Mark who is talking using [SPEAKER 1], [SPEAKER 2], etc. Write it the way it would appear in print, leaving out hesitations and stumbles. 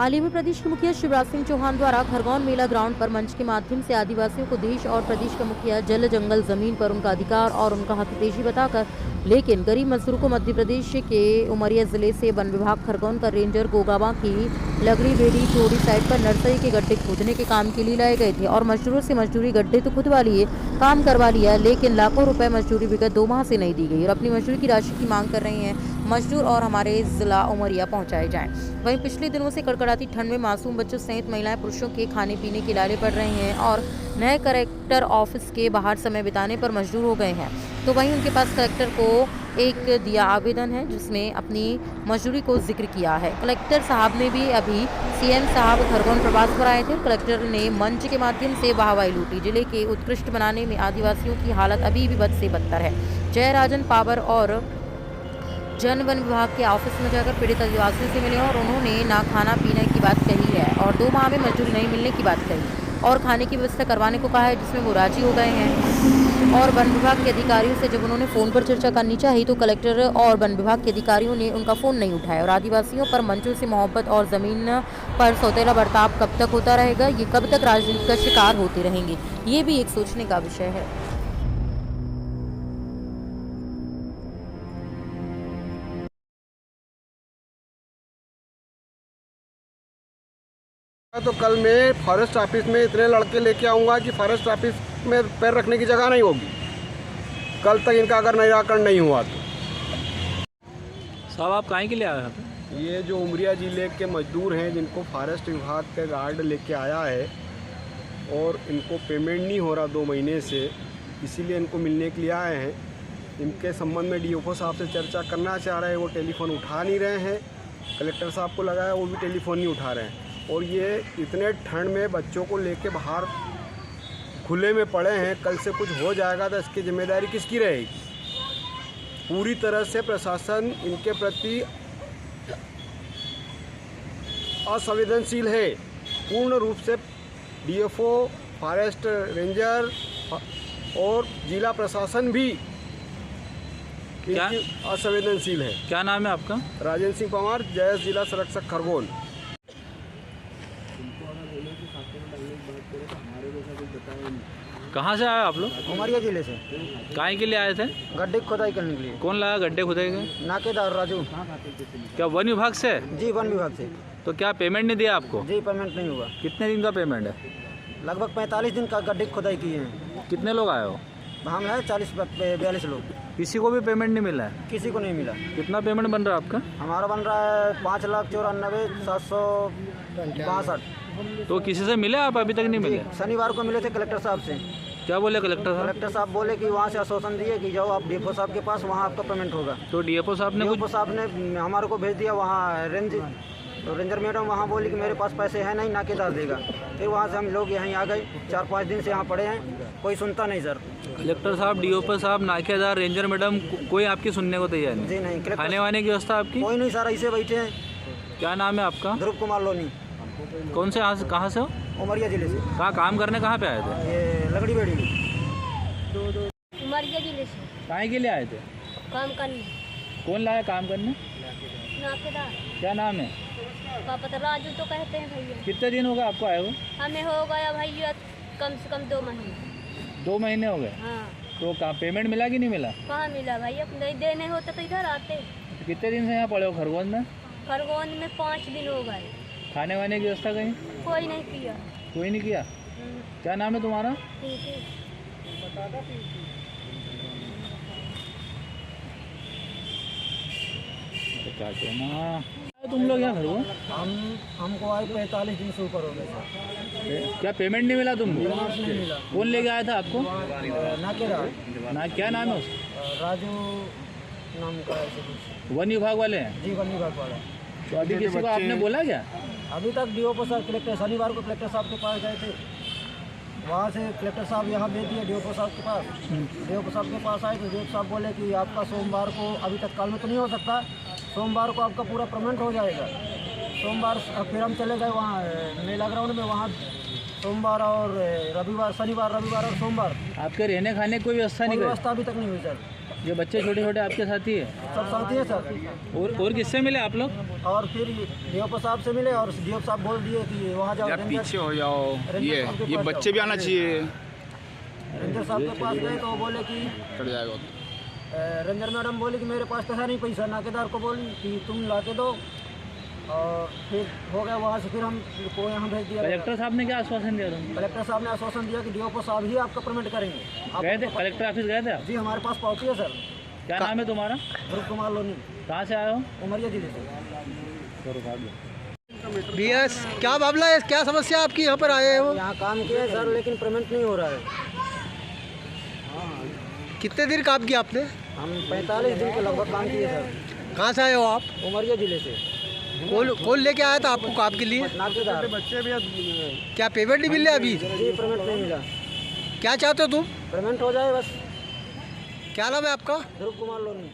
[SPEAKER 1] हाल ही में प्रदेश के मुखिया शिवराज सिंह चौहान द्वारा खरगोन मेला ग्राउंड पर मंच के माध्यम से आदिवासियों को देश और प्रदेश का मुखिया जल जंगल जमीन पर उनका अधिकार और उनका हक तेजी बताकर, लेकिन गरीब मजदूरों को मध्य प्रदेश के उमरिया जिले से वन विभाग खरगोन का रेंजर गोगावा की लगड़ी बेड़ी चोड़ी साइड पर नर्सरी के गड्ढे खोदने के काम के लिए लाए गए थे और मजदूरों से मजदूरी गड्ढे तो खुदवा लिए, काम करवा लिया, लेकिन लाखों रुपए मजदूरी विगत 2 माह से नहीं दी गई और अपनी मजदूरी की राशि की मांग कर रहे हैं मजदूर और हमारे जिला उमरिया पहुंचाए जाएं। वहीं पिछले दिनों से कड़कड़ाती ठंड में मासूम बच्चों सहित महिलाएं पुरुषों के खाने पीने के लाले पड़ रहे हैं और नए कलेक्टर ऑफिस के बाहर समय बिताने पर मजबूर हो गए हैं। तो वहीं उनके पास कलेक्टर को एक दिया आवेदन है जिसमें अपनी मजदूरी को जिक्र किया है। कलेक्टर साहब ने भी अभी सीएम साहब खरगोन प्रवास पर आए थे। कलेक्टर ने मंच के माध्यम से वाहवाही लूटी। जिले के उत्कृष्ट बनाने में आदिवासियों की हालत अभी भी बद से बदतर है। जयराजन पावर और जन वन विभाग के ऑफिस में जाकर पीड़ित आदिवासियों से मिले और उन्होंने ना खाना पीने की बात कही है और 2 माह में मजदूरी नहीं मिलने की बात कही और खाने की व्यवस्था करवाने को कहा है, जिसमें वो राजी हो गए हैं। और वन विभाग के अधिकारियों से जब उन्होंने फ़ोन पर चर्चा करनी चाहिए तो कलेक्टर और वन विभाग के अधिकारियों ने उनका फ़ोन नहीं उठाया और आदिवासियों पर मंचों से मोहब्बत और ज़मीन पर सौतेला बर्ताव कब तक होता रहेगा, ये कब तक राजनीति का शिकार होते रहेंगे, ये भी एक सोचने का विषय है।
[SPEAKER 2] तो कल मैं फॉरेस्ट ऑफिस में इतने लड़के लेके आऊँगा कि फॉरेस्ट ऑफिस में पैर रखने की जगह नहीं होगी कल तक इनका अगर निराकरण नहीं हुआ तो।
[SPEAKER 3] साहब आप काहे के लिए आए हैं?
[SPEAKER 2] ये जो उमरिया जिले के मजदूर हैं जिनको फॉरेस्ट विभाग के गार्ड लेके आया है और इनको पेमेंट नहीं हो रहा 2 महीने से, इसीलिए इनको मिलने के लिए आए हैं। इनके संबंध में डीओपो साहब से चर्चा करना चाह रहे हैं, वो टेलीफोन उठा नहीं रहे हैं। कलेक्टर साहब को लगाया, वो भी टेलीफोन नहीं उठा रहे हैं। और ये इतने ठंड में बच्चों को लेके बाहर खुले में पड़े हैं, कल से कुछ हो जाएगा तो इसकी जिम्मेदारी किसकी रहेगी? पूरी तरह से प्रशासन इनके प्रति असंवेदनशील है, पूर्ण रूप से डीएफओ, फॉरेस्ट रेंजर और जिला प्रशासन भी असंवेदनशील है।
[SPEAKER 3] क्या नाम है आपका?
[SPEAKER 2] राजेंद्र सिंह पवार, जयस जिला संरक्षक खरगोन।
[SPEAKER 3] कहाँ से आए आप लोग?
[SPEAKER 4] उमरिया जिले से।
[SPEAKER 3] काहे के लिए आए थे?
[SPEAKER 4] गड्ढे की खुदाई करने के लिए।
[SPEAKER 3] कौन लाया गड्ढे खुदाई के?
[SPEAKER 4] नाकेदार राजू।
[SPEAKER 3] क्या वन विभाग से?
[SPEAKER 4] जी वन विभाग से।
[SPEAKER 3] तो क्या पेमेंट नहीं दिया आपको?
[SPEAKER 4] जी पेमेंट नहीं हुआ।
[SPEAKER 3] कितने दिन का पेमेंट है?
[SPEAKER 4] लगभग 45 दिन का गड्ढे की खुदाई की है।
[SPEAKER 3] कितने लोग आए हो?
[SPEAKER 4] हम हैं 40-42 लोग।
[SPEAKER 3] किसी को भी पेमेंट नहीं मिला है?
[SPEAKER 4] किसी को नहीं मिला।
[SPEAKER 3] कितना पेमेंट बन रहा है आपका?
[SPEAKER 4] हमारा बन रहा है 5,94,762।
[SPEAKER 3] तो किसी से मिले आप? अभी तक नहीं मिले?
[SPEAKER 4] शनिवार को मिले थे कलेक्टर साहब से।
[SPEAKER 3] क्या बोले कलेक्टर साहब?
[SPEAKER 4] कलेक्टर साहब बोले कि वहाँ से आश्वासन दिए कि जाओ आप डीएफओ साहब के पास, वहाँ आपका पेमेंट होगा।
[SPEAKER 3] तो डीएफओ साहब ने
[SPEAKER 4] डीएफओ साहब ने हमारे को भेज दिया वहाँ रेंजर मैडम वहाँ बोली कि मेरे पास पैसे हैं नहीं, नाकेदार देगा। फिर वहाँ से हम लोग यहीं आ गए, 4-5 दिन से यहाँ पड़े हैं, कोई सुनता नहीं सर।
[SPEAKER 3] कलेक्टर साहब, डीओपो साहब, नाकेदार, रेंजर मैडम, कोई आपकी सुनने को तैयार नहीं?
[SPEAKER 4] जी नहीं।
[SPEAKER 3] खाने वाने की व्यवस्था आपकी?
[SPEAKER 4] कोई नहीं सर, ऐसे बैठे हैं।
[SPEAKER 3] क्या नाम है आपका?
[SPEAKER 4] ध्रुव कुमार लोनी।
[SPEAKER 3] कौन से कहाँ से हो?
[SPEAKER 4] उमरिया जिले से।
[SPEAKER 3] कहाँ काम करने कहाँ पे आए थे?
[SPEAKER 4] ये लगड़ी बेड़ी।
[SPEAKER 5] उमरिया जिले से।
[SPEAKER 3] काहे के लिए आए थे?
[SPEAKER 5] काम करने।
[SPEAKER 3] कौन लाया काम करने?
[SPEAKER 5] नाकेदार।
[SPEAKER 3] क्या नाम है?
[SPEAKER 5] पापा राजू तो कहते हैं भैया।
[SPEAKER 3] कितने दिन हो गए आपको आए हो?
[SPEAKER 5] हमें हो गया भैया कम से कम 2 महीने।
[SPEAKER 3] 2 महीने हो गए?
[SPEAKER 5] हाँ।
[SPEAKER 3] तो कहाँ पेमेंट मिला कि नहीं मिला?
[SPEAKER 5] कहाँ मिला भैया, नहीं देने होते तो इधर आते।
[SPEAKER 3] तो कितने दिन से यहाँ पड़े हो खरगोन में?
[SPEAKER 5] खरगोन में 5 दिन हो गए।
[SPEAKER 3] खाने वाने की व्यवस्था कहीं?
[SPEAKER 5] कोई नहीं किया।
[SPEAKER 3] कोई नहीं किया? क्या नाम है तुम्हारा?
[SPEAKER 5] ठीक है।
[SPEAKER 3] क्या कहना तुम लोग यहाँ खरगोन?
[SPEAKER 4] हमको आए 45 दिन से ऊपर हो गए सर।
[SPEAKER 3] क्या पेमेंट नहीं मिला तुमको?
[SPEAKER 4] नहीं मिला।
[SPEAKER 3] कौन लेके आया था आपको?
[SPEAKER 4] नाकेदार
[SPEAKER 3] ना क्या नाम है उसका?
[SPEAKER 4] राजू नाम का ऐसे कुछ।
[SPEAKER 3] वन विभाग वाले हैं?
[SPEAKER 4] जी वन विभाग वाला।
[SPEAKER 3] तो अभी किसी को आपने बोला क्या?
[SPEAKER 4] अभी तक डीओपो साहब कलेक्टर शनिवार को कलेक्टर साहब के पास गए थे, वहाँ से कलेक्टर साहब यहाँ भेज दिए डीओपो साहब के पास। डीओपो साहब के पास आए तो डीओपो साहब बोले कि आपका सोमवार को, अभी तत्काल में तो नहीं हो सकता, सोमवार को आपका पूरा पेमेंट हो जाएगा। सोमवार फिर हम चले गए वहाँ मेला ग्राउंड में, वहाँ सोमवार और रविवार, शनिवार, रविवार और सोमवार।
[SPEAKER 3] आपके रहने खाने की कोई व्यवस्था नहीं?
[SPEAKER 4] व्यवस्था अभी तक नहीं हुई सर।
[SPEAKER 3] ये बच्चे छोटे छोटे आपके साथी है?
[SPEAKER 4] सब साथी है सर।
[SPEAKER 3] और किससे मिले आप लोग?
[SPEAKER 4] और फिर डीओपो साहब से मिले और डीओपो साहब बोल दिए कि वहाँ जाओ,
[SPEAKER 6] पीछे हो जाओ,
[SPEAKER 4] रेंजर
[SPEAKER 6] ये बच्चे भी आना चाहिए।
[SPEAKER 4] रेंजर साहब के पास गए तो वो बोले कि
[SPEAKER 6] कट जाएगा।
[SPEAKER 4] रेंजर मैडम बोली कि मेरे पास तो है नहीं पैसा। नाकेदार को बोली कि तुम ला के दो, और फिर हो गया वहाँ से। फिर हमको यहाँ भेज दिया।
[SPEAKER 3] कलेक्टर साहब ने क्या आश्वासन दिया तुमको?
[SPEAKER 4] कलेक्टर साहब ने आश्वासन दिया कि डीओपो साहब ही आपका पेमेंट करेंगे।
[SPEAKER 3] गए थे कलेक्टर ऑफिस गए थे आप?
[SPEAKER 4] जी हमारे पास पावती है सर।
[SPEAKER 3] क्या नाम है तुम्हारा?
[SPEAKER 4] ध्रुव कुमार लोनी,
[SPEAKER 3] कहाँ से आए हो?
[SPEAKER 4] उमरिया जिले से।
[SPEAKER 7] भैया क्या मामला है, क्या समस्या आपकी यहाँ पर आए हो?
[SPEAKER 4] यहाँ काम किया है सर, लेकिन पेमेंट नहीं हो रहा है।
[SPEAKER 7] कितने दिन काम किया आपने?
[SPEAKER 4] हम 45 दिन के लगभग काम किए सर।
[SPEAKER 7] कहाँ से आए हो आप?
[SPEAKER 4] उमरिया जिले से।
[SPEAKER 7] कौन लेके आया था आपको काम के लिए?
[SPEAKER 4] नाकेदार।
[SPEAKER 7] क्या पेमेंट नहीं मिल रहा अभी?
[SPEAKER 4] जी पेमेंट नहीं मिला।
[SPEAKER 7] क्या चाहते हो तुम?
[SPEAKER 4] पेमेंट हो जाए बस।
[SPEAKER 7] क्या नाम है आपका?
[SPEAKER 4] ध्रुव कुमार लोनी।